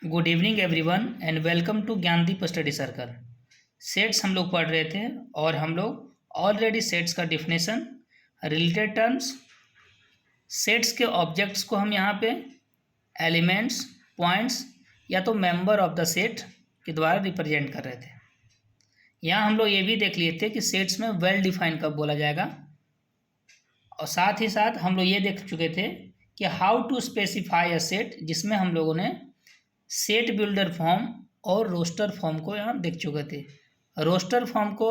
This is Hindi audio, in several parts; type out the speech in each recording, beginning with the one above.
Good evening everyone and welcome to Gyandeep study circle. Sets हम लोग पढ़ रहे थे और हम लोग ऑलरेडी सेट्स का डिफिनेशन, रिलेटेड टर्म्स, सेट्स के ऑब्जेक्ट्स को हम यहाँ पे एलिमेंट्स, पॉइंट्स या तो मेंबर ऑफ द सेट के द्वारा रिप्रेजेंट कर रहे थे। यहाँ हम लोग ये भी देख लिए थे कि सेट्स में वेल डिफाइन कब बोला जाएगा, और साथ ही साथ हम लोग ये देख चुके थे कि how to specify a set, जिसमें हम लोगों ने सेट बिल्डर फॉर्म और रोस्टर फॉर्म को यहाँ देख चुके थे। रोस्टर फॉर्म को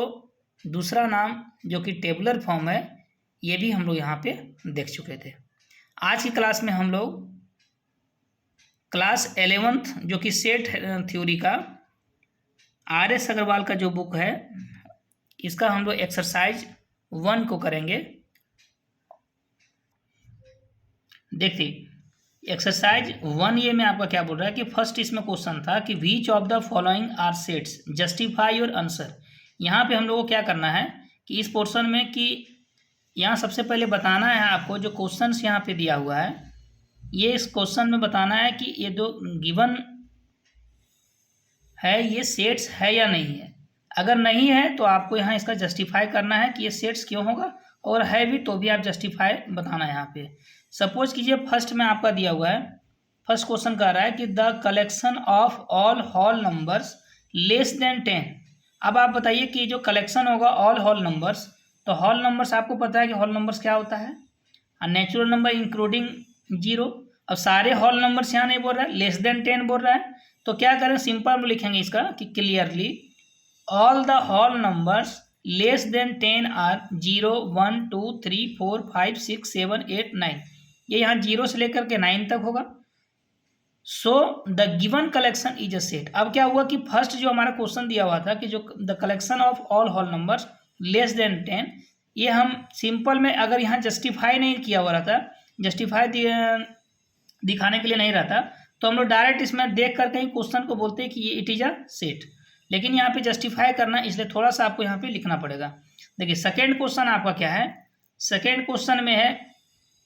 दूसरा नाम जो कि टेबुलर फॉर्म है, ये भी हम लोग यहाँ पे देख चुके थे। आज की क्लास में हम लोग क्लास 11th जो कि सेट थ्योरी का RS अग्रवाल का जो बुक है, इसका हम लोग एक्सरसाइज 1 को करेंगे। देखिए एक्सरसाइज 1 ये में आपका क्या बोल रहा है कि फर्स्ट इसमें क्वेश्चन था कि which of the following are sets, justify your answer. यहाँ पे हम लोगों को क्या करना है कि इस पोर्शन में कि यहाँ सबसे पहले बताना है आपको जो क्वेश्चंस यहाँ पे दिया हुआ है, ये इस क्वेश्चन में बताना है कि ये जो गिवन है ये सेट्स है या नहीं है। अगर नहीं है तो आपको यहाँ इसका जस्टिफाई करना है कि ये सेट्स क्यों होगा, और है भी तो भी आप जस्टिफाई बताना है यहाँ पे। सपोज कीजिए फर्स्ट में आपका दिया हुआ है, फर्स्ट क्वेश्चन कह रहा है कि the collection of all whole numbers less than 10। अब आप बताइए कि जो कलेक्शन होगा ऑल होल नंबर्स, तो होल नंबर्स आपको पता है कि होल नंबर्स क्या होता है, नेचुरल नंबर इंक्लूडिंग 0। अब सारे होल नंबर्स यहाँ नहीं बोल रहा है, लेस देन 10 बोल रहा है, तो क्या करें, सिंपल लिखेंगे इसका कि clearly all the whole numbers less than 10 are 0, 1, 2, 3, 4, 5, 6, 7, 8, 9। ये यहाँ 0 से लेकर के 9 तक होगा। सो the given collection is a set. अब क्या हुआ कि फर्स्ट जो हमारा क्वेश्चन दिया हुआ था कि जो the collection of all whole numbers less than 10, ये हम सिंपल में अगर यहाँ जस्टिफाई नहीं किया हुआ रहता, जस्टिफाई दिखाने के लिए नहीं रहता, तो हम लोग डायरेक्ट इसमें देख करके ही क्वेश्चन को बोलते हैं कि ये इट इज अ सेट। लेकिन यहाँ पे जस्टिफाई करना, इसलिए थोड़ा सा आपको यहाँ पे लिखना पड़ेगा। देखिए सेकेंड क्वेश्चन आपका क्या है, सेकेंड क्वेश्चन में है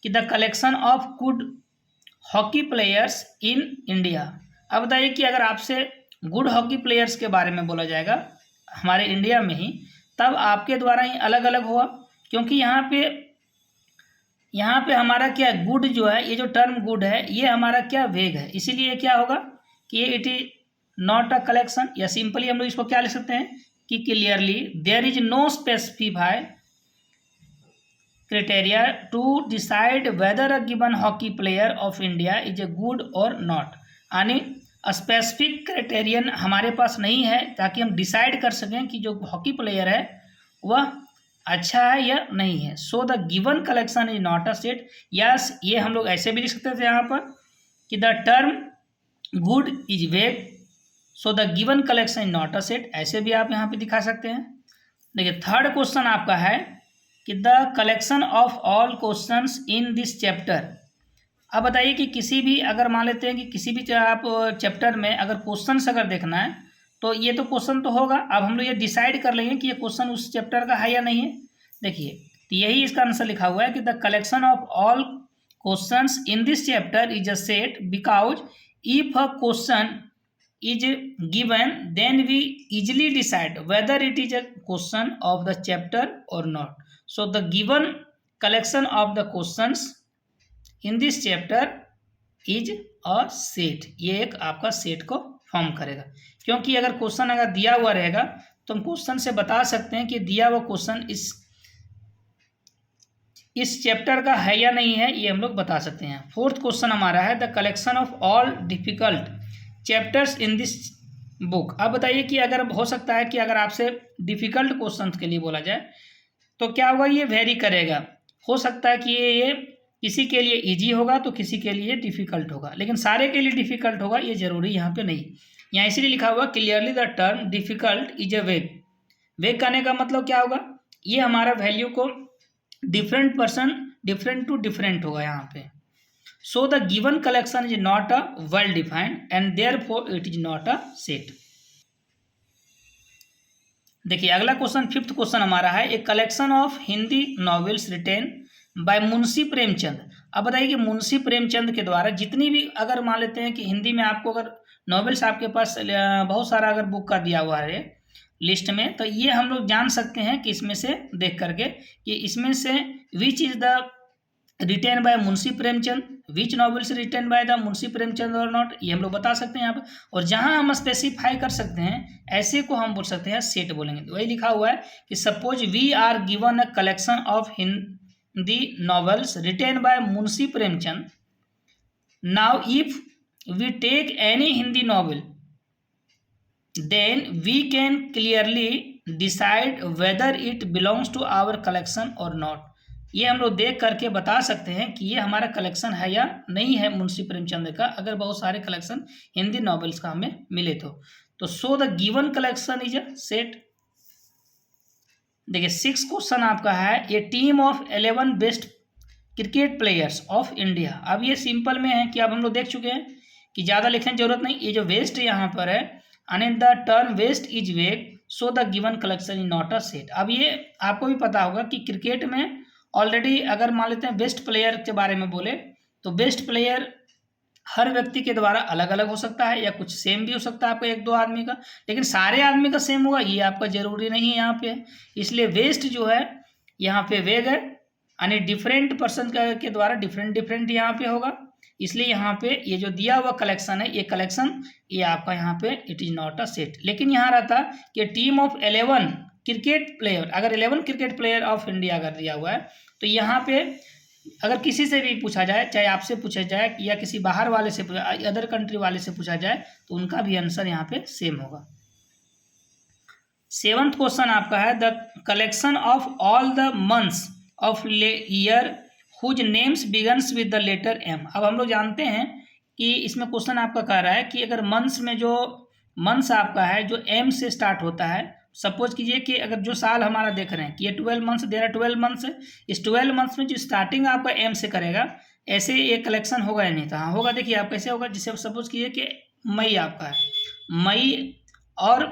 कि the collection of good hockey players in India. अब बताइए कि अगर आपसे गुड हॉकी प्लेयर्स के बारे में बोला जाएगा हमारे इंडिया में ही, तब आपके द्वारा ही अलग अलग हुआ, क्योंकि यहाँ पे हमारा क्या गुड जो है, ये जो टर्म गुड है ये हमारा क्या वेग है, इसीलिए क्या होगा कि ये it is not a collection. या सिंपली हम लोग इसको क्या लिख सकते हैं कि clearly there is no specify criteria to decide whether a given hockey player of India is a good और नॉट। यानी स्पेसिफिक क्राइटेरियन हमारे पास नहीं है ताकि हम डिसाइड कर सकें कि जो हॉकी प्लेयर है वह अच्छा है या नहीं है। सो the given collection is not a set. Yes, ये हम लोग ऐसे भी लिख सकते थे यहाँ पर कि द टर्म गुड इज वेग, सो the given collection is not a set, ऐसे भी आप यहाँ पे दिखा सकते हैं। देखिए थर्ड क्वेश्चन आपका है कि the collection of all questions in this chapter. अब बताइए कि किसी भी, अगर मान लेते हैं कि किसी भी आप चैप्टर में अगर क्वेश्चंस अगर देखना है, तो ये तो क्वेश्चन तो होगा। अब हम लोग ये डिसाइड कर लेंगे कि ये क्वेश्चन उस चैप्टर का है या नहीं है। देखिए तो यही इसका आंसर लिखा हुआ है कि the collection of all questions in this chapter is a set because if a question is given then we easily decide whether it is a question of the chapter or not. So the given collection of the questions in this chapter is a set। ये एक आपका सेट को फॉर्म करेगा, क्योंकि अगर क्वेश्चन अगर दिया हुआ रहेगा तो हम क्वेश्चन से बता सकते हैं कि दिया हुआ क्वेश्चन इस चैप्टर का है या नहीं है, ये हम लोग बता सकते हैं। फोर्थ क्वेश्चन हमारा है the collection of all difficult chapters in this book. अब बताइए कि अगर हो सकता है कि अगर आपसे डिफ़िकल्ट क्वेश्चन के लिए बोला जाए तो क्या होगा, ये वेरी करेगा। हो सकता है कि ये किसी के लिए इजी होगा तो किसी के लिए डिफ़िकल्ट होगा, लेकिन सारे के लिए डिफ़िकल्ट होगा ये ज़रूरी यहाँ पे नहीं। यहाँ इसीलिए लिखा हुआ clearly the term difficult is a वेग। वेग करने का मतलब क्या होगा, ये हमारा वैल्यू को different person different to different होगा यहाँ पे। So the given collection is not a well defined and therefore it is not a set। देखिए अगला क्वेश्चन, फिफ्थ क्वेश्चन हमारा है a collection of Hindi novels written by Munshi Premchand. अब बताइए कि मुंशी प्रेमचंद के द्वारा जितनी भी, अगर मान लेते हैं कि हिंदी में आपको अगर नॉवेल्स आपके पास बहुत सारा अगर बुक का दिया हुआ है लिस्ट में, तो ये हम लोग जान सकते हैं कि इसमें से देख करके कि इसमें से which is the retain by Munshi Premchand, which novels written by the Munshi Premchand और नॉट, ये हम लोग बता सकते हैं यहाँ पर। और जहाँ हम स्पेसिफाई कर सकते हैं ऐसे को हम बोल सकते हैं सेट बोलेंगे। तो वही लिखा हुआ है कि suppose we are given a collection of Hindi novels written by Munshi Premchand. Now if we take any Hindi novel then we can clearly decide whether it belongs to our collection or not। ये हम लोग देख करके बता सकते हैं कि ये हमारा कलेक्शन है या नहीं है मुंशी प्रेमचंद का, अगर बहुत सारे कलेक्शन हिंदी नॉवेल्स का हमें मिले तो so the given collection is a set. देखिए 6 क्वेश्चन आपका है, a team of 11 best cricket players of India. अब ये सिंपल में है कि अब हम लोग देख चुके हैं कि ज़्यादा लिखने की जरूरत नहीं। ये जो वेस्ट यहाँ पर है, and the term waste is vague so the given collection is not a set। अब ये आपको भी पता होगा कि क्रिकेट में ऑलरेडी अगर मान लेते हैं बेस्ट प्लेयर के बारे में बोले तो बेस्ट प्लेयर हर व्यक्ति के द्वारा अलग अलग हो सकता है या कुछ सेम भी हो सकता है आपका एक दो आदमी का, लेकिन सारे आदमी का सेम होगा ये आपका जरूरी नहीं है यहाँ पे। इसलिए वेस्ट जो है यहाँ पे वेग है, यानी डिफरेंट पर्सन के द्वारा डिफरेंट यहाँ पे होगा। इसलिए यहाँ पे ये जो दिया हुआ कलेक्शन है, ये कलेक्शन ये आपका यहाँ पे it is not a set. लेकिन यहाँ रहता कि टीम ऑफ 11 क्रिकेट प्लेयर, अगर 11 क्रिकेट प्लेयर ऑफ इंडिया अगर दिया हुआ है तो यहाँ पे अगर किसी से भी पूछा जाए, चाहे आपसे पूछा जाए या किसी बाहर वाले से, अदर कंट्री वाले से पूछा जाए, तो उनका भी आंसर यहाँ पे सेम होगा। 7th क्वेश्चन आपका है the collection of all the months of year whose names begins with the letter M. अब हम लोग जानते हैं कि इसमें क्वेश्चन आपका कह रहा है कि अगर मंथ्स में जो मंथ्स आपका है जो एम से स्टार्ट होता है, सपोज कीजिए कि अगर जो साल हमारा देख रहे हैं कि ये 12 मंथ्स, देर आर 12 मंथ्स है, इस 12 मंथ्स में जो स्टार्टिंग आपका एम से करेगा ऐसे ये कलेक्शन होगा या नहीं था, हाँ होगा। देखिए आप कैसे होगा, जिसे सपोज कीजिए कि मई आपका है, मई और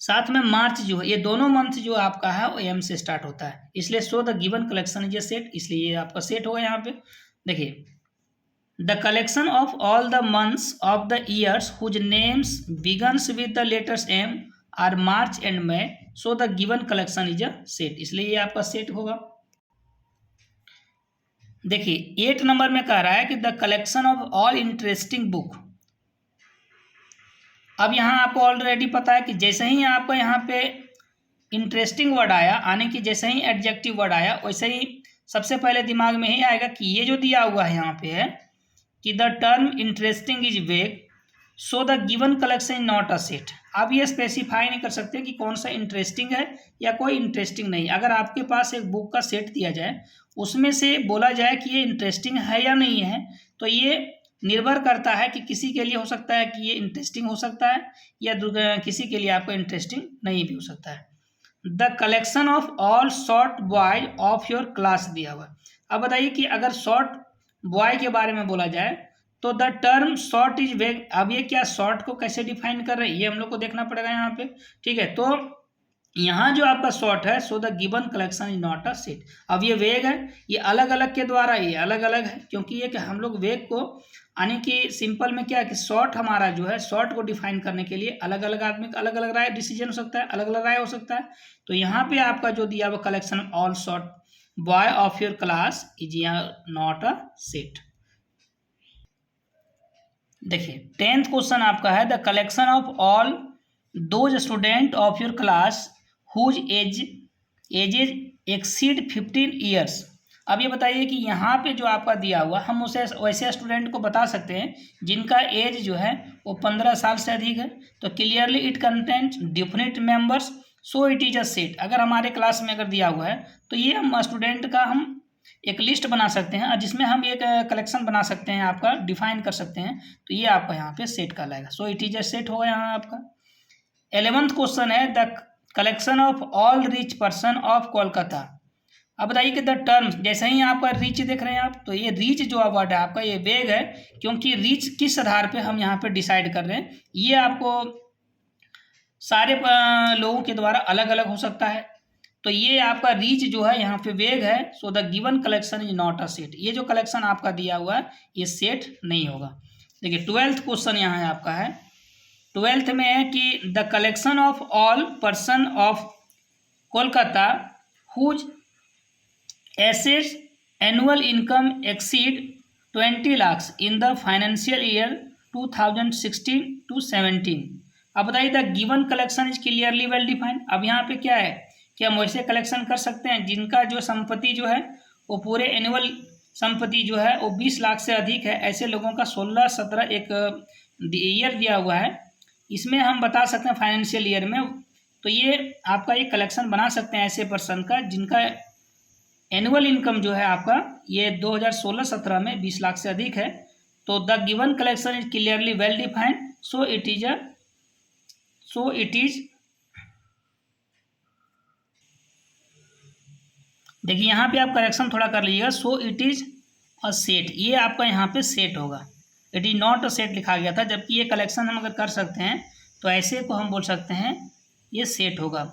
साथ में मार्च जो है, ये दोनों मंथ जो आपका है वो एम से स्टार्ट होता है, इसलिए so the given collection is a set, इसलिए ये आपका सेट होगा यहाँ पे। देखिए the collection of all the months of the years whose names begins with the letters M are March and May, so the given collection is a set, इसलिए ये आपका सेट होगा। देखिए 8 नंबर में कह रहा है कि the collection of all interesting book. अब यहाँ आपको ऑलरेडी पता है कि जैसे ही आपका यहाँ पे इंटरेस्टिंग वर्ड आया, आने की जैसे ही एडजेक्टिव वर्ड आया वैसे ही सबसे पहले दिमाग में ही आएगा कि ये जो दिया हुआ है यहाँ पे है कि द टर्म इंटरेस्टिंग इज वेग सो the given collection is not a set. आप ये स्पेसिफाई नहीं कर सकते कि कौन सा इंटरेस्टिंग है या कोई इंटरेस्टिंग नहीं। अगर आपके पास एक बुक का सेट दिया जाए, उसमें से बोला जाए कि ये इंटरेस्टिंग है या नहीं है, तो ये निर्भर करता है कि किसी के लिए हो सकता है कि ये इंटरेस्टिंग हो सकता है या किसी के लिए आपको इंटरेस्टिंग नहीं भी हो सकता है। The collection of all short boy of your class दिया हुआ। अब बताइए कि अगर शॉर्ट बॉय के बारे में बोला जाए तो द टर्म शॉर्ट इज वेग। अब ये क्या शॉर्ट को कैसे डिफाइन कर रहे हैं ये हम लोग को देखना पड़ेगा यहाँ पे, ठीक है। तो यहाँ जो आपका शॉर्ट है सो the given collection is not a set. अब ये वेग है, ये अलग अलग के द्वारा ये अलग अलग है, क्योंकि ये कि हम लोग वेग को यानी कि सिंपल में क्या है कि शॉर्ट हमारा जो है, शॉर्ट को डिफाइन करने के लिए अलग अलग आदमी का अलग अलग राय डिसीजन हो सकता है, अलग अलग राय हो सकता है। तो यहाँ पे आपका जो दिया हुआ collection all short boy of your class is not a set. देखिए 10th क्वेश्चन आपका है the collection of all those student of your class whose ages exceed 15 years. अब ये बताइए कि यहाँ पे जो आपका दिया हुआ, हम उसे वैसे स्टूडेंट को बता सकते हैं जिनका एज जो है वो 15 साल से अधिक है। तो clearly it content different members so it is a set. अगर हमारे क्लास में अगर दिया हुआ है तो ये हम स्टूडेंट का हम एक लिस्ट बना सकते हैं जिसमें हम एक कलेक्शन बना सकते हैं, आपका डिफाइन कर सकते हैं, तो ये आपका यहाँ पे सेट कहलाएगा। So it is a set होगा यहाँ आपका। 11th क्वेश्चन है the collection of all rich person of Kolkata. अब बताइए कि द टर्म्स, जैसे ही आपका रिच देख रहे हैं आप, तो ये रिच जो वर्ड है आपका ये वेग है, क्योंकि रिच किस आधार पे हम यहाँ पे डिसाइड कर रहे हैं, ये आपको सारे लोगों के द्वारा अलग अलग हो सकता है। तो ये आपका रीच जो है यहाँ पे वेग है, सो the given collection is not a set. ये जो कलेक्शन आपका दिया हुआ है ये सेट नहीं होगा। देखिए 12th क्वेश्चन यहाँ है आपका है, 12th में है कि the collection of all person of Kolkata whose assets annual income exceed 20 lakhs in the financial year 2016 to 17। अब बताइए the given collection is clearly well defined. अब यहाँ पे क्या है कि हम वैसे कलेक्शन कर सकते हैं जिनका जो संपत्ति जो है वो पूरे एनुअल संपत्ति जो है वो 20 लाख से अधिक है, ऐसे लोगों का 16-17 एक ईयर दिया हुआ है, इसमें हम बता सकते हैं फाइनेंशियल ईयर में। तो ये आपका एक कलेक्शन बना सकते हैं ऐसे पर्सन का जिनका एनुअल इनकम जो है आपका ये 2016-17 में 20 लाख से अधिक है। तो the given collection is clearly well defined, so it is देखिए यहाँ पे आप करेक्शन थोड़ा कर लीजिएगा, so it is a set, ये आपका यहाँ पे सेट होगा। It is not a set लिखा गया था, जबकि ये कलेक्शन हम अगर कर सकते हैं तो ऐसे को हम बोल सकते हैं ये सेट होगा।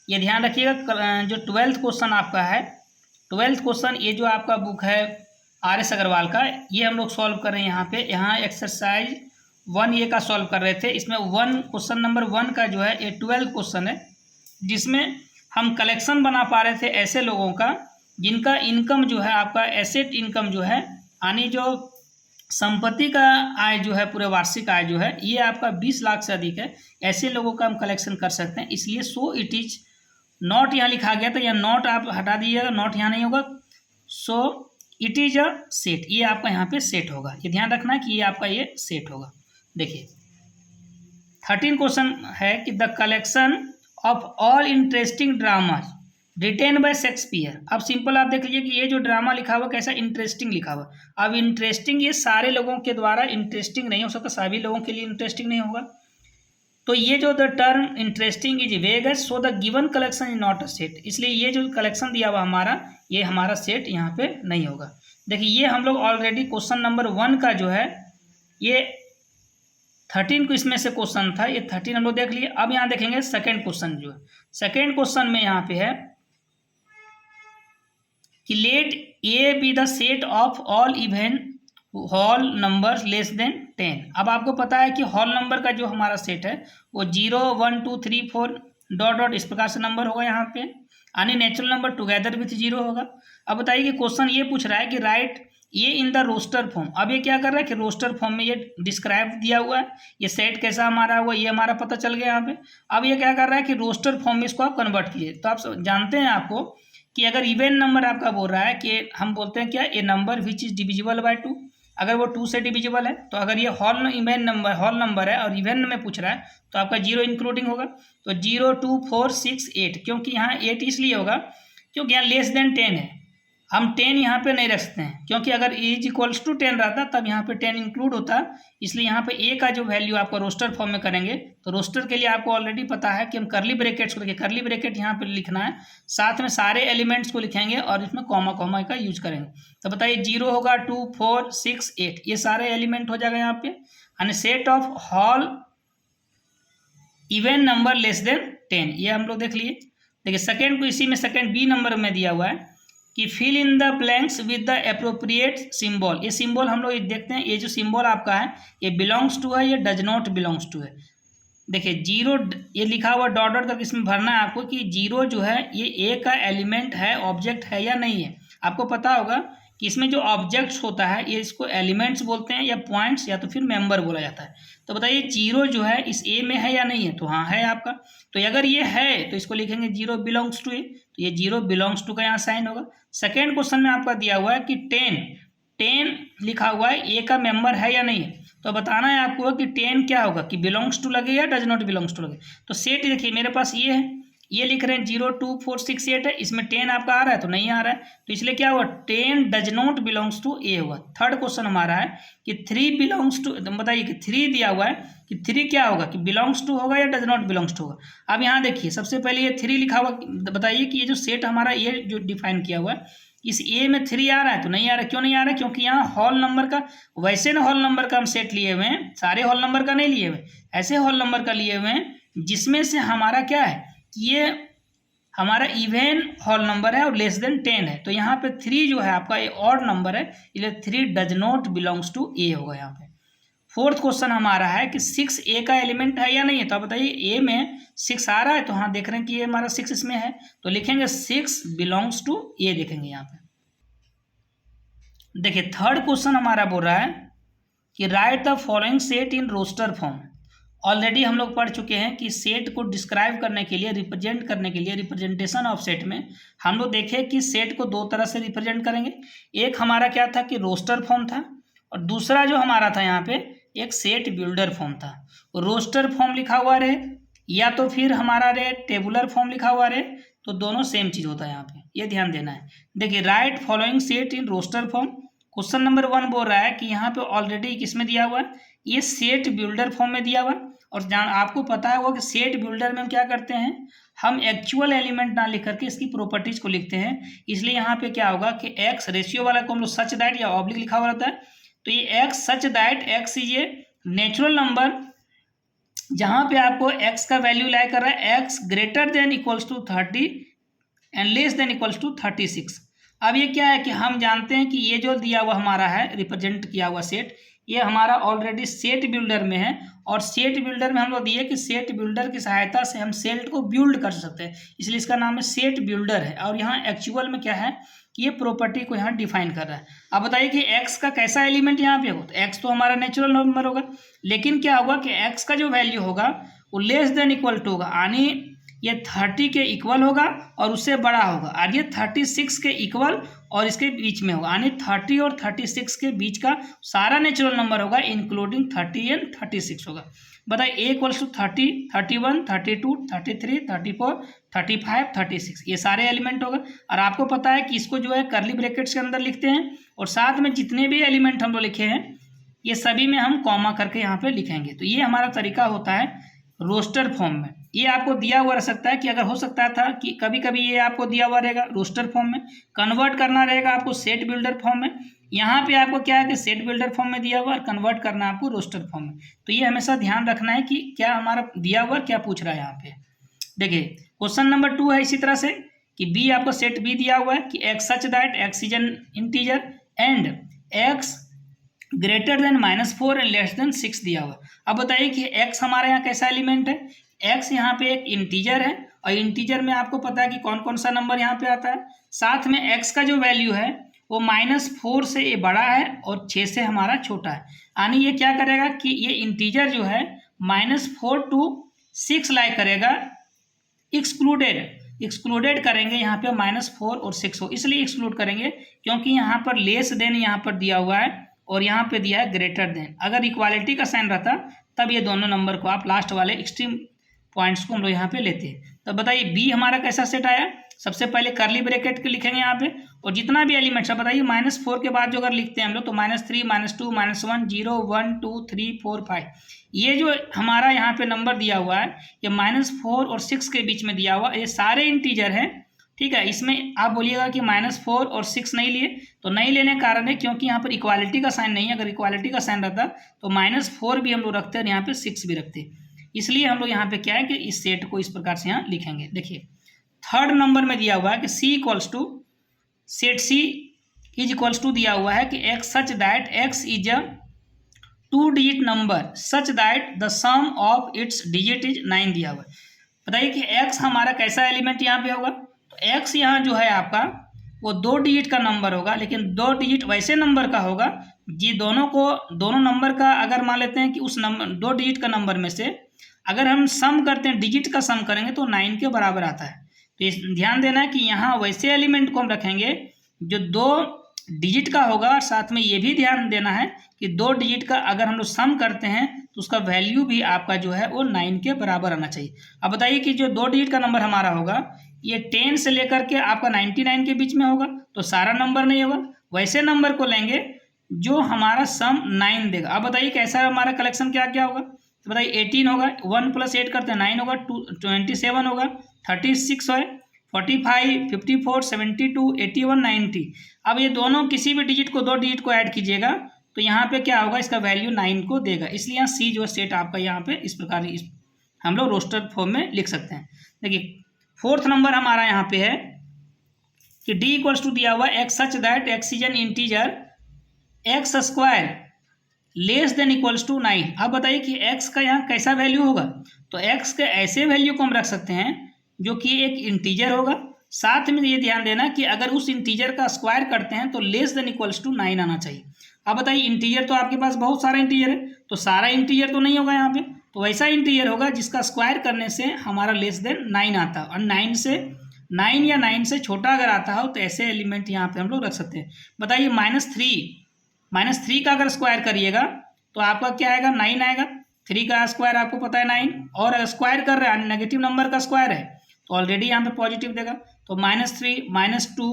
ये ध्यान रखिएगा। जो 12th क्वेश्चन आपका है, 12th क्वेश्चन ये जो आपका बुक है RS अग्रवाल का, ये हम लोग सॉल्व कर रहे हैं यहाँ पे। यहाँ एक्सरसाइज 1A का सॉल्व कर रहे थे, इसमें क्वेश्चन नंबर 1 का जो है ये 12th क्वेश्चन है, जिसमें हम कलेक्शन बना पा रहे थे ऐसे लोगों का जिनका इनकम जो है आपका एसेट इनकम जो है, यानी जो संपत्ति का आय जो है पूरे वार्षिक आय जो है ये आपका 20 लाख से अधिक है, ऐसे लोगों का हम कलेक्शन कर सकते हैं। इसलिए सो इट इज नॉट यहाँ लिखा गया था, या नॉट आप हटा दीजिएगा, नॉट यहाँ नहीं होगा, so it is a set, ये आपका यहाँ पे सेट होगा। ये ध्यान रखना है कि ये आपका ये सेट होगा। देखिए 13 क्वेश्चन है कि the collection of all interesting dramas written by Shakespeare. अब सिंपल आप देख लीजिए कि ये जो ड्रामा लिखा हुआ कैसा इंटरेस्टिंग लिखा हुआ। अब इंटरेस्टिंग ये सारे लोगों के द्वारा इंटरेस्टिंग नहीं हो सकता, सभी लोगों के लिए इंटरेस्टिंग नहीं होगा। तो ये जो द टर्म इंटरेस्टिंग इज वेग है, सो the given collection is not a set, इसलिए ये जो कलेक्शन दिया हुआ हमारा ये हमारा सेट यहाँ पे नहीं होगा। देखिए ये हम लोग ऑलरेडी क्वेश्चन नंबर 1 का जो है ये 13 को इसमें से क्वेश्चन था, ये 13 हम लोग देख लिए। अब यहाँ देखेंगे सेकेंड क्वेश्चन जो है, सेकेंड क्वेश्चन में यहाँ पे है कि let A be the set of all even whole number less than 10। अब आपको पता है कि हॉल नंबर का जो हमारा सेट है वो 0 1 2 3 4 डॉट डॉट इस प्रकार से नंबर होगा यहाँ पे, यानी नेचुरल नंबर टुगेदर विथ 0 होगा। अब बताइए कि क्वेश्चन ये पूछ रहा है कि राइट ये इन द रोस्टर फॉर्म। अब ये क्या कर रहा है कि रोस्टर फॉर्म में ये डिस्क्राइब दिया हुआ है, ये सेट कैसा हमारा हुआ ये हमारा पता चल गया यहाँ पे। अब ये क्या कर रहा है कि रोस्टर फॉर्म में इसको आप कन्वर्ट कीजिए। तो आप जानते हैं आपको कि अगर इवन नंबर आपका बोल रहा है कि हम बोलते हैं क्या, a number which is divisible by 2, अगर वो 2 से डिविजिबल है तो अगर ये हॉल नंबर है और इवन में पूछ रहा है तो आपका 0 इंक्लूडिंग होगा। तो 0 2 4 6 8, क्योंकि यहाँ 8 इसलिए होगा क्योंकि यहाँ लेस देन 10 है, हम 10 यहाँ पे नहीं रख सकते हैं, क्योंकि अगर इज इक्वल्स टू 10 रहता तब यहाँ पे 10 इंक्लूड होता। इसलिए यहाँ पे ए का जो वैल्यू आपका रोस्टर फॉर्म में करेंगे तो रोस्टर के लिए आपको ऑलरेडी पता है कि हम करली ब्रैकेट्स को, देखिए करली ब्रैकेट यहाँ पे लिखना है, साथ में सारे एलिमेंट्स को लिखेंगे और इसमें कॉमा कॉमा का यूज करेंगे। तो बताइए 0 होगा 2 4 6 8, ये सारे एलिमेंट हो जाएगा यहाँ पे, यानी set of hall even number less than 10, ये हम लोग देख लिए। देखिए सेकेंड को इसी में सेकेंड बी नंबर में दिया हुआ है कि fill in the blanks with the appropriate symbol. ये सिंबल हम लोग देखते हैं, ये जो सिंबल आपका है ये बिलोंग्स टू है, ये डज नॉट बिलोंग्स टू है। देखिए 0 ये लिखा हुआ डॉट डॉट करके इसमें भरना है आपको कि 0 जो है ये ए का एलिमेंट है, ऑब्जेक्ट है या नहीं है। आपको पता होगा कि इसमें जो ऑब्जेक्ट्स होता है ये इसको एलिमेंट्स बोलते हैं या पॉइंट्स या तो फिर मेंबर बोला जाता है। तो बताइए 0 जो है इस ए में है या नहीं है, तो हाँ है आपका। तो अगर ये है तो इसको लिखेंगे 0 बिलोंग्स टू ए, तो ये 0 बिलोंग्स टू का यहाँ साइन होगा। सेकेंड क्वेश्चन में आपका दिया हुआ है कि 10 लिखा हुआ है, ए का मेंबर है या नहीं है, तो बताना है आपको कि 10 क्या होगा कि बिलोंग्स टू लगे या डज नॉट बिलोंग्स टू लगे। तो सेट देखिए मेरे पास ये है, ये लिख रहे हैं 0 2 4 6 8 है, इसमें 10 आपका आ रहा है तो नहीं आ रहा है, तो इसलिए क्या हुआ 10 डज नॉट बिलोंग्स टू ए हुआ। थर्ड क्वेश्चन हमारा है कि 3 बिलोंग्स टू, बताइए कि 3 दिया हुआ है कि 3 क्या होगा कि बिलोंग्स टू होगा या डज नॉट बिलोंग्स टू होगा। अब यहाँ देखिए सबसे पहले ये 3 लिखा हुआ, बताइए कि ये जो सेट हमारा ये जो डिफाइन किया हुआ है इस ए में 3 आ रहा है तो नहीं आ रहा है। क्यों नहीं आ रहा है? क्योंकि यहाँ हॉल नंबर का, वैसे ना हॉल नंबर का हम सेट लिए हुए हैं, सारे हॉल नंबर का नहीं लिए हुए, ऐसे हॉल नंबर का लिए हुए हैं जिसमें से हमारा क्या है कि ये हमारा इवन होल नंबर है और लेस देन 10 है, तो यहाँ पे 3 जो है आपका ये ऑड नंबर है, इसलिए 3 डज नॉट बिलोंग्स टू ए होगा यहाँ पे। फोर्थ क्वेश्चन हमारा है कि 6 ए का एलिमेंट है या नहीं है, तो आप बताइए ए में 6 आ रहा है, तो हाँ देख रहे हैं कि ये हमारा 6 इसमें है, तो लिखेंगे 6 बिलोंग्स टू ए, लिखेंगे यहाँ पे। देखिए थर्ड क्वेश्चन हमारा बोल रहा है कि write the following set in roster form. Already हम लोग पढ़ चुके हैं कि सेट को डिस्क्राइब करने के लिए, रिप्रेजेंट करने के लिए, रिप्रेजेंटेशन ऑफ सेट में हम लोग देखे कि सेट को दो तरह से रिप्रेजेंट करेंगे। एक हमारा क्या था कि रोस्टर फॉर्म था, और दूसरा जो हमारा था यहाँ पे एक सेट बिल्डर फॉर्म था। रोस्टर फॉर्म लिखा हुआ रहे या तो फिर हमारा रहे टेबुलर फॉर्म लिखा हुआ रहे, तो दोनों सेम चीज़ होता है यहाँ पे, ये ध्यान देना है। देखिए write following set in roster form, question number 1 बोल रहा है कि यहाँ पे ऑलरेडी किस में दिया हुआ है, ये सेट बिल्डर फॉर्म में दिया हुआ है। और जान आपको पता है वो कि सेट बिल्डर में हम क्या करते हैं, हम एक्चुअल एलिमेंट ना लिख करके इसकी प्रॉपर्टीज को लिखते हैं। इसलिए यहाँ पे क्या होगा कि एक्स रेशियो वाला को हम लोग सच दैट या ऑब्लिक लिखा हुआ रहता है, तो ये x such that x is a natural number जहाँ पे आपको एक्स का वैल्यू लाई कर रहा है x greater than equals to 30 and less than equals to 36। अब ये क्या है कि हम जानते हैं कि ये जो दिया हुआ हमारा है रिप्रेजेंट किया हुआ सेट, ये हमारा ऑलरेडी सेट बिल्डर में है, और सेट बिल्डर में हम लोग दिए कि सेट बिल्डर की सहायता से हम सेट को बिल्ड कर सकते हैं, इसलिए इसका नाम है सेट बिल्डर है। और यहाँ एक्चुअल में क्या है कि ये प्रॉपर्टी को यहाँ डिफाइन कर रहा है। अब बताइए कि एक्स का कैसा एलिमेंट यहाँ पे हो, तो एक्स तो हमारा नेचुरल नंबर होगा, लेकिन क्या होगा कि एक्स का जो वैल्यू होगा वो लेस देन इक्वल टू होगा, यानी ये 30 के इक्वल होगा और उससे बड़ा होगा, और ये 36 के इक्वल और इसके बीच में होगा, यानी 30 और 36 के बीच का सारा नेचुरल नंबर होगा इंक्लूडिंग 30 एंड 36 होगा। बताइए ए इक्वल्स टू 30, 31, 32, 33, 34, 35, 36 ये सारे एलिमेंट होगा। और आपको पता है कि इसको जो है करली ब्रैकेट्स के अंदर लिखते हैं, और साथ में जितने भी एलिमेंट हम लोग लिखे हैं ये सभी में हम कॉमा करके यहाँ पे लिखेंगे। तो ये हमारा तरीका होता है रोस्टर फॉर्म में। ये आपको दिया हुआ रह सकता है कि अगर हो सकता था कि कभी कभी ये आपको दिया हुआ रहेगा रोस्टर फॉर्म में, कन्वर्ट करना रहेगा आपको सेट बिल्डर फॉर्म में। यहाँ पे आपको क्या है कि सेट बिल्डर फॉर्म में दिया हुआ और कन्वर्ट करना है आपको रोस्टर फॉर्म में। तो ये हमेशा ध्यान रखना है कि क्या हमारा दिया हुआ क्या पूछ रहा है यहाँ पे। देखिए क्वेश्चन नंबर 2 है इसी तरह से कि बी आपको सेट बी दिया हुआ है कि x such that x is an integer and x greater then -4 and less then 6 दिया हुआ। अब बताइए कि एक्स हमारे यहाँ कैसा एलिमेंट है, एक्स यहाँ पे एक इंटीजर है, और इंटीजर में आपको पता है कि कौन कौन सा नंबर यहाँ पे आता है। साथ में एक्स का जो वैल्यू है वो -4 से ये बड़ा है और 6 से हमारा छोटा है, यानी ये क्या करेगा कि ये इंटीजर जो है -4 to 6 लाई करेगा, एक्सक्लूडेड करेंगे यहाँ पे -4 और 6 हो, इसलिए एक्सक्लूड करेंगे क्योंकि यहाँ पर लेस देन यहाँ पर दिया हुआ है और यहाँ पे दिया है ग्रेटर देन। अगर इक्वालिटी का साइन रहता तब ये दोनों नंबर को आप लास्ट वाले एक्सट्रीम पॉइंट्स को हम लोग यहाँ पे लेते हैं। तो बताइए बी हमारा कैसा सेट आया, सबसे पहले करली ब्रैकेट के लिखेंगे यहाँ पे, और जितना भी एलिमेंट्स है बताइए -4 के बाद जो अगर लिखते हैं हम लोग तो -3, -2, -1, 0, 1, 2, 3, 4, 5, ये जो हमारा यहाँ पे नंबर दिया हुआ है ये -4 और 6 के बीच में दिया हुआ, ये सारे इंटीजर हैं, ठीक है। इसमें आप बोलिएगा कि -4 और 6 नहीं लिए, तो नहीं लेने का कारण है क्योंकि यहाँ पर इक्वालिटी का साइन नहीं है। अगर इक्वालिटी का साइन रहता तो -4 भी हम लोग रखते हैं और यहाँ पे 6 भी रखते, इसलिए हम लोग यहाँ पे क्या है कि इस सेट को इस प्रकार से यहाँ लिखेंगे। देखिए थर्ड नंबर में दिया हुआ है कि C equals to set C is equals to दिया हुआ है कि x such that x is a 2 digit number such that the sum of its digit is 9 दिया हुआ है। बताइए कि एक्स हमारा कैसा एलिमेंट यहाँ पे होगा, तो एक्स यहाँ जो है आपका वो 2 डिजिट का नंबर होगा, लेकिन 2 डिजिट वैसे नंबर का होगा जी दोनों नंबर का अगर मान लेते हैं कि उस नंबर 2 डिजिट का नंबर में से अगर हम सम करते हैं, डिजिट का सम करेंगे तो 9 के बराबर आता है। तो ध्यान देना है कि यहाँ वैसे एलिमेंट को हम रखेंगे जो 2 डिजिट का होगा, और साथ में ये भी ध्यान देना है कि 2 डिजिट का अगर हम लोग सम करते हैं तो उसका वैल्यू भी आपका जो है वो 9 के बराबर आना चाहिए। अब बताइए कि जो 2 डिजिट का नंबर हमारा होगा ये 10 से लेकर के आपका 99 के बीच में होगा, तो सारा नंबर नहीं होगा, वैसे नंबर को लेंगे जो हमारा सम 9 देगा। अब बताइए कैसा हमारा कलेक्शन क्या क्या होगा, तो बताइए 18 होगा, 1 + 8 करते हैं 9 होगा, 27 होगा, 36 है, 45, 54, 72, 81, 90। अब ये दोनों किसी भी डिजिट को 2 डिजिट को ऐड कीजिएगा तो यहाँ पे क्या होगा, इसका वैल्यू 9 को देगा, इसलिए यहाँ सी जो सेट आपका यहाँ पे इस प्रकार हम लोग रोस्टर फॉर्म में लिख सकते हैं। देखिए फोर्थ नंबर हमारा यहाँ पे है कि डी इक्वल्स टू दिया हुआ x such that x is an integer x square less than equals to 9। अब बताइए कि x का यहाँ कैसा वैल्यू होगा। तो x के ऐसे वैल्यू को हम रख सकते हैं जो कि एक इंटीजर होगा। साथ में ये ध्यान देना कि अगर उस इंटीजर का स्क्वायर करते हैं तो लेस देन इक्वल्स टू 9 आना चाहिए। अब बताइए इंटीजर तो आपके पास बहुत सारा इंटीजर है, तो सारा इंटीजर तो नहीं होगा यहाँ पे, तो वैसा इंटीजर होगा जिसका स्क्वायर करने से हमारा लेस देन 9 आता है। और 9 या 9 से छोटा अगर आता हो तो ऐसे एलिमेंट यहाँ पे हम लोग रख सकते हैं। बताइए -3 का अगर स्क्वायर करिएगा तो आपका क्या आएगा, 9 आएगा। 3 का स्क्वायर आपको पता है 9, और अगर स्क्वायर कर रहे हैं नेगेटिव नंबर का स्क्वायर है तो ऑलरेडी यहाँ पे पॉजिटिव देगा। तो -3 -2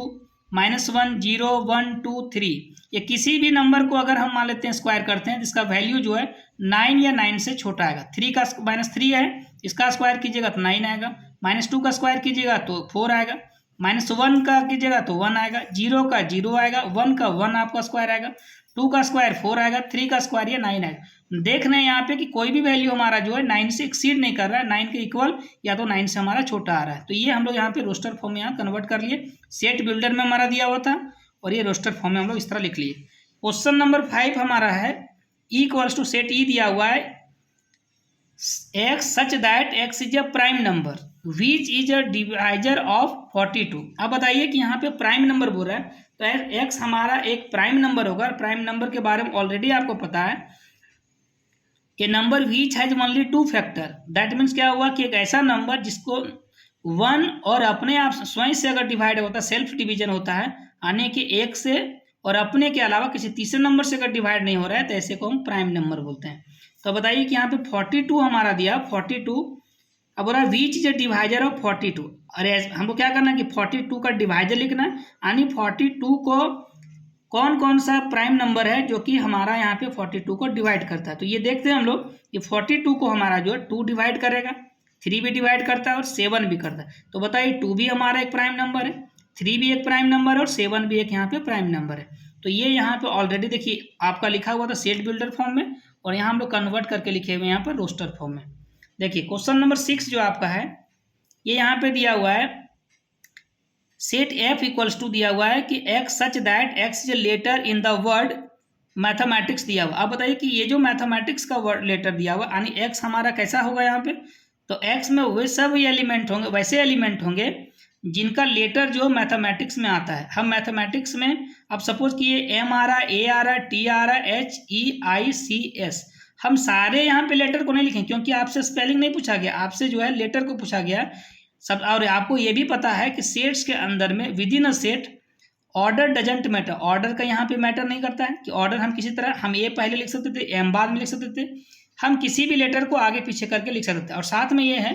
-1 0 1 2 3 ये किसी भी नंबर को अगर हम मान लेते हैं स्क्वायर करते हैं जिसका वैल्यू जो है 9 या 9 से छोटा आएगा। 3 का -3 है, इसका स्क्वायर कीजिएगा तो 9 आएगा। -2 का स्क्वायर कीजिएगा तो 4 आएगा। -1 का कीजिएगा तो 1 आएगा। 0 का 0 आएगा। 1 का 1 आपका स्क्वायर आएगा। 2 का स्क्वायर 4 आएगा। 3 का स्क्वायर ये 9 आएगा। देख रहे हैं यहाँ पे कि कोई भी वैल्यू हमारा जो है 9 से एक्सीड नहीं कर रहा है, 9 के इक्वल या तो 9 से हमारा छोटा आ रहा है। तो ये हम लोग यहाँ पे रोस्टर फॉर्म में यहाँ कन्वर्ट कर लिए। सेट बिल्डर में हमारा दिया हुआ था और ये रोस्टर फॉर्म में हम लोग इस तरह लिख लिए। क्वेश्चन नंबर 5 हमारा है इक्वल्स टू सेट ई दिया हुआ है x such that x is a prime number which is a divisor of 42। अब बताइए कि यहाँ पे प्राइम नंबर बोल रहा है तो एक्स हमारा एक प्राइम नंबर होगा। प्राइम नंबर के बारे में ऑलरेडी आपको पता है कि number which has only 2 factor. That means क्या हुआ कि एक ऐसा नंबर जिसको 1 और अपने आप स्वयं से अगर डिवाइड होता है, सेल्फ डिवीजन होता है आने के एक से, और अपने के अलावा किसी तीसरे नंबर से अगर डिवाइड नहीं हो रहा है तो ऐसे को हम प्राइम नंबर बोलते हैं। तो बताइए कि यहाँ पे 42 हमारा दिया 42। अब बोला which is a divisor of 42। अरे हमको क्या करना है कि 42 का डिवाइजर लिखना है, यानी 42 को कौन कौन सा प्राइम नंबर है जो कि हमारा यहाँ पे 42 को डिवाइड करता है। तो ये देखते हैं हम लोग कि 42 को हमारा जो है 2 डिवाइड करेगा, 3 भी डिवाइड करता है और 7 भी करता है। तो बताइए 2 भी हमारा एक प्राइम नंबर है, 3 भी एक प्राइम नंबर है और 7 भी एक यहाँ पे प्राइम नंबर है। तो ये यहाँ पे ऑलरेडी देखिए आपका लिखा हुआ था सेट बिल्डर फॉर्म में, और यहाँ हम लोग कन्वर्ट करके लिखे हुए यहाँ पर रोस्टर फॉर्म में। देखिए क्वेश्चन नंबर 6 जो आपका है ये यहाँ पे दिया हुआ है सेट एफ इक्वल्स टू दिया हुआ है कि x such that x is letter in the word mathematics दिया हुआ। अब बताइए कि ये जो मैथमेटिक्स का वर्ड लेटर दिया हुआ यानी एक्स हमारा कैसा होगा यहाँ पे, तो एक्स में वे सब एलिमेंट होंगे, वैसे एलिमेंट होंगे जिनका लेटर जो मैथमेटिक्स में आता है। हम मैथमेटिक्स में अब सपोज कि ये एम आ रहा है, ए आ रहा है, टी आ रहा है, एच ई आई सी एस, हम सारे यहाँ पे लेटर को नहीं लिखें क्योंकि आपसे स्पेलिंग नहीं पूछा गया, आपसे जो है लेटर को पूछा गया सब। और आपको ये भी पता है कि सेट्स के अंदर में with in a set order doesn't matter, order का यहाँ पे मैटर नहीं करता है कि ऑर्डर हम किसी तरह हम ए पहले लिख सकते थे, एम बाद में लिख सकते थे, हम किसी भी लेटर को आगे पीछे करके लिख सकते थे। और साथ में ये है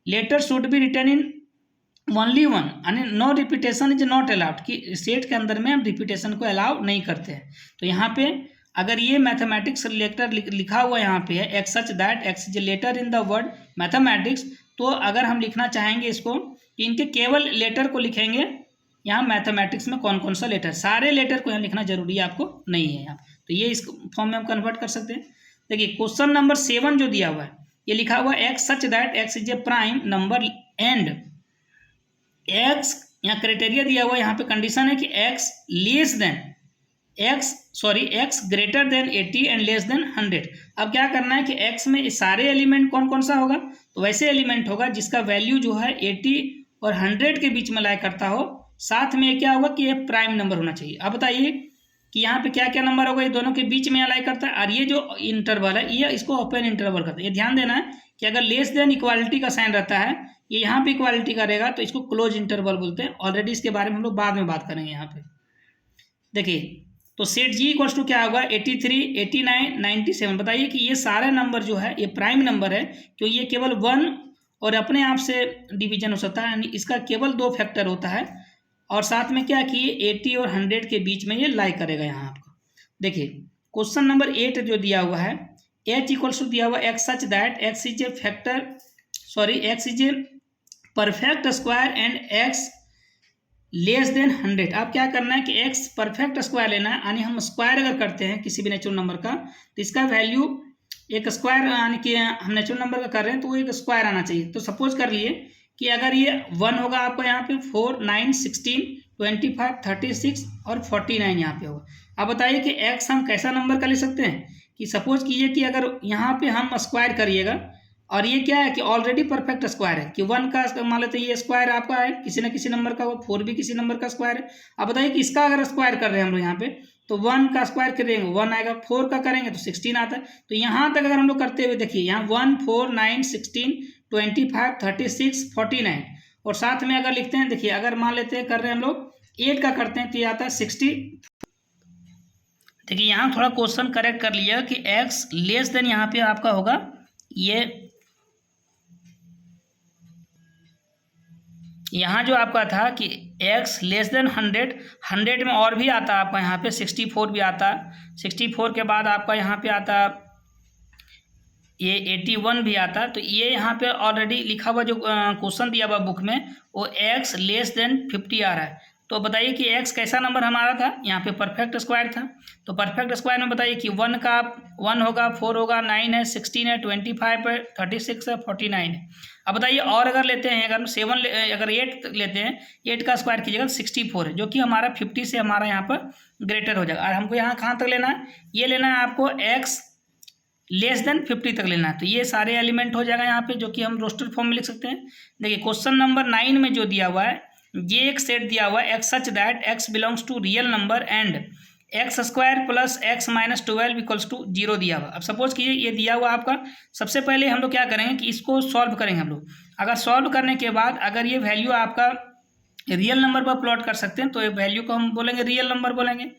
letter should be written in only one, यानी no repetition is not allowed, कि सेट के अंदर में हम रिपीटेशन को अलाउ नहीं करते हैं। तो यहाँ पे अगर ये मैथमेटिक्स लेटर लिखा हुआ यहाँ पे है x such that x is letter in the word mathematics, तो अगर हम लिखना चाहेंगे इसको इनके केवल लेटर को लिखेंगे यहाँ मैथमेटिक्स में कौन कौन सा लेटर, सारे लेटर को यहाँ लिखना जरूरी आपको नहीं है यहाँ। तो ये इस फॉर्म में हम कन्वर्ट कर सकते हैं। देखिए क्वेश्चन नंबर 7 जो दिया हुआ है ये लिखा हुआ है x such that x is A prime number and x, यहाँ क्राइटेरिया दिया हुआ है, यहाँ पे कंडीशन है कि x less than x greater then 80 and less then 100। अब क्या करना है कि एक्स में सारे एलिमेंट कौन कौन सा होगा, तो वैसे एलिमेंट होगा जिसका वैल्यू जो है 80 और 100 के बीच में लाई करता हो। साथ में क्या होगा कि ये प्राइम नंबर होना चाहिए। अब बताइए कि यहाँ पे क्या क्या नंबर होगा, ये दोनों के बीच में अलाई करता है, और ये जो इंटरवल है ये इसको ओपन इंटरवल करता है। ये ध्यान देना है कि अगर लेस देन इक्वालिटी का साइन रहता है, ये यहाँ पे इक्वालिटी करेगा तो इसको क्लोज इंटरवल बोलते हैं। ऑलरेडी इसके बारे में हम लोग बाद में बात करेंगे। यहाँ पे देखिए तो सेट जी इक्वल्स टू क्या होगा 83 89 97। बताइए कि ये सारे नंबर जो है ये प्राइम नंबर है क्यों, ये केवल 1 और अपने आप से डिवीजन हो सकता है, यानी इसका केवल 2 फैक्टर होता है। और साथ में क्या कि 80 और 100 के बीच में ये लाई करेगा यहाँ आपको। देखिए क्वेश्चन नंबर 8 जो दिया हुआ है एच इक्वल्स टू दिया हुआ x such that x is a perfect square and x less than 100। अब क्या करना है कि एक्स परफेक्ट स्क्वायर लेना है, यानी हम स्क्वायर अगर करते हैं किसी भी नेचुरल नंबर का तो इसका वैल्यू एक स्क्वायर, यानी कि हम नेचुरल नंबर का कर रहे हैं तो वो एक स्क्वायर आना चाहिए। तो सपोज कर लिए कि अगर ये 1 होगा आपका यहाँ पे 4, 9, 16, 25, 36 और 49 यहाँ पे होगा। अब बताइए कि x हम कैसा नंबर का ले सकते हैं कि सपोज कीजिए कि अगर यहाँ पे हम स्क्वायर करिएगा और ये क्या है कि ऑलरेडी परफेक्ट स्क्वायर है कि 1 का मान लेते हैं ये स्क्वायर आपका है किसी न किसी नंबर का, वो 4 भी किसी नंबर का स्क्वायर है। अब बताइए कि इसका अगर स्क्वायर कर रहे हैं हम लोग यहाँ पे तो 1 का स्क्वायर करेंगे 1 आएगा, 4 का करेंगे तो 16 आता है। तो यहाँ तक अगर हम लोग करते हुए देखिए यहाँ 1, 4, 9, 16, 25, 36, 49 और साथ में अगर लिखते हैं देखिए अगर मान लेते हैं कर रहे हैं हम लोग 8 का करते हैं तो ये आता है 60। देखिए यहाँ थोड़ा क्वेश्चन करेक्ट कर लिया कि x लेस देन यहाँ पे आपका होगा ये यहाँ जो आपका था कि x लेस देन 100 में और भी आता आपका यहाँ पे 64 भी आता, 64 के बाद आपका यहाँ पे आता ये 81 भी आता। तो ये यहाँ पे ऑलरेडी लिखा हुआ जो क्वेश्चन दिया हुआ बुक में वो x लेस देन 50 आ रहा है। तो बताइए कि x कैसा नंबर हमारा था, यहाँ पे परफेक्ट स्क्वायर था। तो परफेक्ट स्क्वायर में बताइए कि 1 का 1 होगा, 4 होगा, 9 है, 16 है, 25 है, 36 है, 49 है। अब बताइए और अगर लेते हैं अगर 7 अगर 8 लेते हैं 8 का स्क्वायर कीजिएगा 64 है जो कि हमारा 50 से हमारा यहाँ पर ग्रेटर हो जाएगा। और हमको यहाँ कहाँ तक लेना है, ये लेना है आपको x लेस देन 50 तक लेना है। तो ये सारे एलिमेंट हो जाएगा यहाँ पे जो कि हम रोस्टर फॉर्म में लिख सकते हैं। देखिए क्वेश्चन नंबर 9 में जो दिया हुआ है ये एक सेट दिया हुआ है x such that x belongs to real number and x square plus x minus 12 equals to 0 दिया हुआ। अब सपोज कीजिए ये दिया हुआ आपका, सबसे पहले हम लोग क्या करेंगे कि इसको सॉल्व करेंगे हम लोग। अगर सॉल्व करने के बाद अगर ये वैल्यू आपका रियल नंबर पर प्लॉट कर सकते हैं तो ये वैल्यू को हम बोलेंगे रियल नंबर बोलेंगे,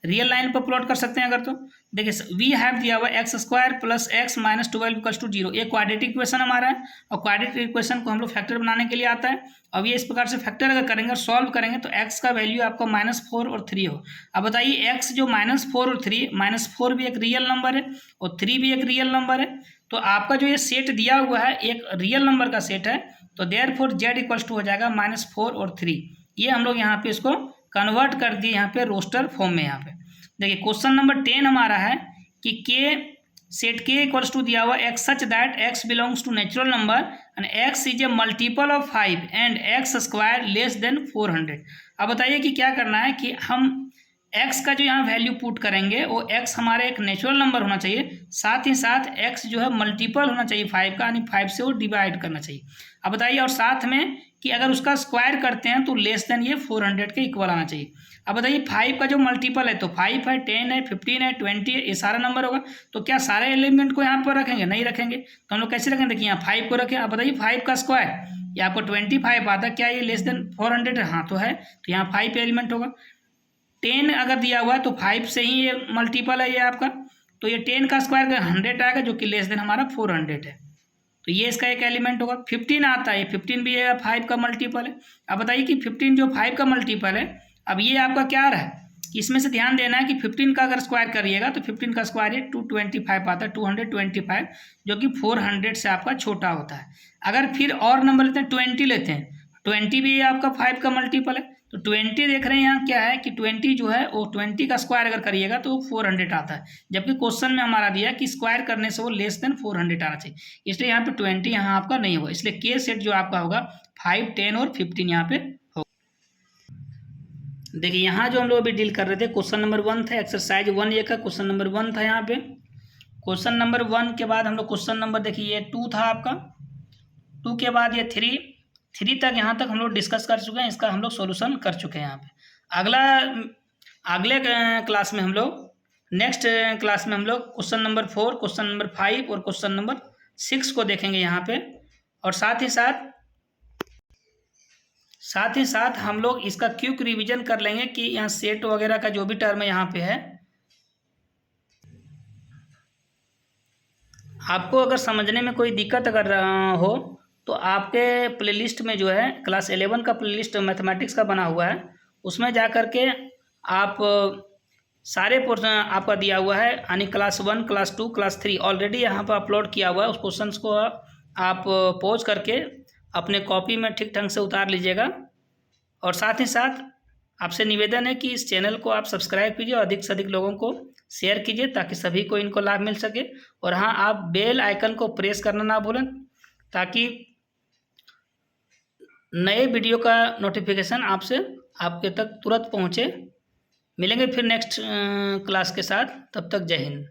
रियल लाइन पर प्लॉट कर सकते हैं अगर। तो देखिए वी हैव दिया हुआ x square plus x minus 12 equals to 0, ये क्वाड्रेटिक इक्वेशन हमारा है और क्वाड्रेटिक इक्वेशन को हम लोग फैक्टर बनाने के लिए आता है। अब ये इस प्रकार से फैक्टर अगर करेंगे और सॉल्व करेंगे तो एक्स का वैल्यू आपका -4 और 3 हो। अब बताइए एक्स जो -4 और 3, -4 भी एक रियल नंबर है और 3 भी एक रियल नंबर है। तो आपका जो ये सेट दिया हुआ है एक रियल नंबर का सेट है, तो देयरफॉर जेड इक्वल्स टू हो जाएगा -4 और 3। ये हम लोग यहाँ पे इसको कन्वर्ट कर दिए यहाँ पे रोस्टर फॉर्म में। यहाँ पे देखिए क्वेश्चन नंबर 10 हमारा है कि के सेट के इक्वल्स टू दिया हुआ x such that x belongs to natural number and x is a multiple of 5 and x square less than 400। अब बताइए कि क्या करना है कि हम x का जो यहाँ वैल्यू पुट करेंगे वो x हमारे एक नेचुरल नंबर होना चाहिए, साथ ही साथ x जो है मल्टीपल होना चाहिए 5 का, यानी 5 से वो डिवाइड करना चाहिए। अब बताइए और साथ में कि अगर उसका स्क्वायर करते हैं तो लेस देन ये 400 के इक्वल आना चाहिए। अब बताइए 5 का जो मल्टीपल है तो 5 है, 10 है, 15 है, 20 है, ये सारा नंबर होगा। तो क्या सारे एलिमेंट को यहाँ पर रखेंगे? नहीं रखेंगे। तो हम लोग कैसे रखेंगे? देखिए यहाँ 5 को रखें। अब बताइए 5 का स्क्वायर ये आपको 25 आता, क्या ये लेस देन 400 है? हाँ तो है, तो यहाँ 5 एलिमेंट होगा। 10 अगर दिया हुआ है तो 5 से ही ये मल्टीपल है ये आपका, तो ये 10 का स्क्वायर 100 आएगा जो कि लेस देन हमारा 400 है, तो ये इसका एक एलिमेंट होगा। 15 आता है, 15 भी है 5 का मल्टीपल है। अब बताइए कि 15 जो 5 का मल्टीपल है, अब ये आपका क्या आ रहा है, इसमें से ध्यान देना है कि 15 का अगर स्क्वायर करिएगा तो 15 का स्क्वायर है 225 आता है, 225 जो कि 400 से आपका छोटा होता है। अगर फिर और नंबर लेते हैं 20 लेते हैं, 20 भी आपका 5 का मल्टीपल है, तो 20 देख रहे हैं यहाँ क्या है कि 20 जो है वो 20 का स्क्वायर अगर करिएगा तो 400 आता है, जबकि क्वेश्चन में हमारा दिया कि स्क्वायर करने से वो लेस देन 400 आना चाहिए, इसलिए यहाँ पे 20 यहाँ आपका नहीं होगा। इसलिए के सेट जो आपका होगा 5, 10 और 15 यहाँ पे होगा। देखिए यहाँ जो हम लोग अभी डील कर रहे थे क्वेश्चन नंबर 1 था, एक्सरसाइज 1A का क्वेश्चन नंबर 1 था। यहाँ पे क्वेश्चन नंबर 1 के बाद हम लोग क्वेश्चन नंबर देखिए ये 2 था आपका, 2 के बाद ये 3 तक यहाँ तक हम लोग डिस्कस कर चुके हैं, इसका हम लोग सॉल्यूशन कर चुके हैं। यहाँ पे अगले क्लास में हम लोग नेक्स्ट क्लास में हम लोग क्वेश्चन नंबर 4, क्वेश्चन नंबर 5 और क्वेश्चन नंबर 6 को देखेंगे यहाँ पे, और साथ ही साथ हम लोग इसका क्विक रिवीजन कर लेंगे कि यहाँ सेट वगैरह का जो भी टर्म है यहाँ पे है। आपको अगर समझने में कोई दिक्कत अगर हो तो आपके प्लेलिस्ट में जो है क्लास 11 का प्लेलिस्ट मैथमेटिक्स का बना हुआ है, उसमें जा कर के आप सारे पोर्शन आपका दिया हुआ है, यानी क्लास 1, क्लास 2, क्लास 3 ऑलरेडी यहाँ पर अपलोड किया हुआ है। उस क्वेश्चंस को आप पॉज करके अपने कॉपी में ठीक ढंग से उतार लीजिएगा, और साथ ही साथ आपसे निवेदन है कि इस चैनल को आप सब्सक्राइब कीजिए और अधिक से अधिक लोगों को शेयर कीजिए ताकि सभी को इनको लाभ मिल सके। और हाँ, आप बेल आइकन को प्रेस करना ना भूलें ताकि नए वीडियो का नोटिफिकेशन आपके तक तुरंत पहुँचे। मिलेंगे फिर नेक्स्ट क्लास के साथ, तब तक जय हिंद।